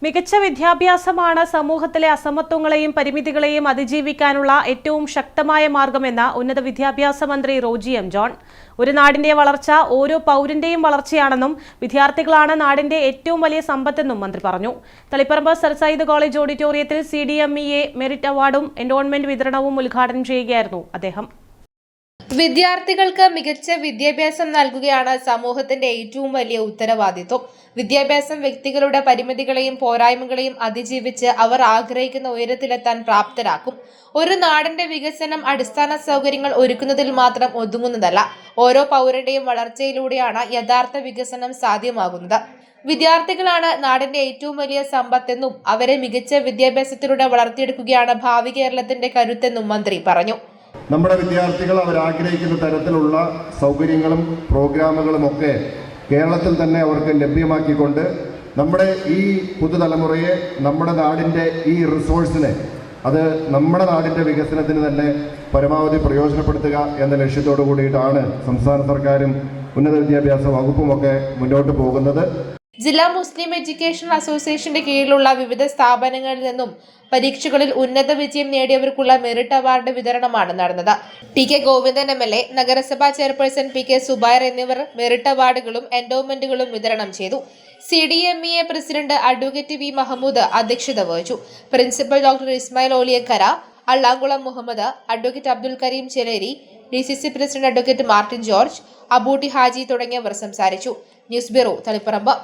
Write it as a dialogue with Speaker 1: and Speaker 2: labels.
Speaker 1: മികച്ച വിദ്യാഭ്യാസമാണ് സമൂഹത്തിലെ അസമത്വങ്ങളെയും പരിമിതികളെയും അതിജീവിക്കാനുള്ള ഏറ്റവും ശക്തമായ മാർഗമെന്ന് ഉന്നത വിദ്യാഭ്യാസ മന്ത്രി റോജി എം ജോൺ. ഒരു നാടിന്റെ വളർച്ച ഓരോ പൗരന്റെയും വളർച്ചയാണെന്നും വിദ്യാർത്ഥികളാണ് നാടിന്റെ ഏറ്റവും വലിയ സമ്പത്തെന്നും മന്ത്രി പറഞ്ഞു. തളിപ്പറമ്പ് സർ സയ്യിദ് കോളേജ് ഓഡിറ്റോറിയത്തിൽ CDMEA മെറിറ്റ് അവാർഡും എൻഡോൺമെന്റ് വിതരണവും ഉദ്ഘാടനം ചെയ്യുകയായിരുന്നു അദ്ദേഹം.
Speaker 2: വിദ്യാർത്ഥികൾക്ക് മികച്ച വിദ്യാഭ്യാസം നൽകുകയാണ് സമൂഹത്തിന്റെ ഏറ്റവും വലിയ ഉത്തരവാദിത്വം. വിദ്യാഭ്യാസം വ്യക്തികളുടെ പരിമിതികളെയും പോരായ്മകളെയും അതിജീവിച്ച് അവർ ആഗ്രഹിക്കുന്ന ഉയരത്തിലെത്താൻ പ്രാപ്തരാക്കും. ഒരു നാടിന്റെ വികസനം അടിസ്ഥാന സൗകര്യങ്ങൾ ഒരുക്കുന്നതിൽ മാത്രം ഒതുങ്ങുന്നതല്ല. ഓരോ പൗരന്റെയും വളർച്ചയിലൂടെയാണ് യഥാർത്ഥ വികസനം സാധ്യമാകുന്നത്. വിദ്യാർത്ഥികളാണ് നാടിന്റെ ഏറ്റവും വലിയ സമ്പത്തെന്നും അവരെ മികച്ച വിദ്യാഭ്യാസത്തിലൂടെ വളർത്തിയെടുക്കുകയാണ് ഭാവി കേരളത്തിന്റെ കരുത്തെന്നും മന്ത്രി പറഞ്ഞു.
Speaker 3: നമ്മുടെ വിദ്യാർത്ഥികൾ അവരാഗ്രഹിക്കുന്ന തരത്തിലുള്ള സൗകര്യങ്ങളും പ്രോഗ്രാമുകളും ഒക്കെ കേരളത്തിൽ തന്നെ അവർക്ക് ലഭ്യമാക്കിക്കൊണ്ട് നമ്മുടെ ഈ പുതുതലമുറയെ നമ്മുടെ നാടിൻ്റെ ഈ റിസോഴ്സിനെ അത് നമ്മുടെ നാടിൻ്റെ വികസനത്തിന് തന്നെ പരമാവധി പ്രയോജനപ്പെടുത്തുക എന്ന ലക്ഷ്യത്തോടു കൂടിയിട്ടാണ് സംസ്ഥാന സർക്കാരും ഉന്നത വിദ്യാഭ്യാസ വകുപ്പുമൊക്കെ മുന്നോട്ട് പോകുന്നത്.
Speaker 2: ജില്ലാ മുസ്ലിം എഡ്യൂക്കേഷൻ അസോസിയേഷന്റെ കീഴിലുള്ള വിവിധ സ്ഥാപനങ്ങളിൽ നിന്നും പരീക്ഷകളിൽ ഉന്നത വിജയം നേടിയവർക്കുള്ള മെറിറ്റ് അവാർഡ് വിതരണമാണ് നടന്നത്. PK ഗോവിന്ദൻ MLA, നഗരസഭാ ചെയർപേഴ്സൺ PK സുബൈർ എന്നിവർ മെറിറ്റ് അവാർഡുകളും എൻഡോമെന്റുകളും വിതരണം ചെയ്തു. CDMEA president advocate V Mahmood അധ്യക്ഷത വഹിച്ചു. Principal doctor Ismail Oliyakkara, Allamkulam Muhammad, advocate Abdul Kareem Cheleri, DCC president advocate Martin George, Abootty Haji തുടങ്ങിയവർ സംസാരിച്ചു. News bureau, Taliparamba.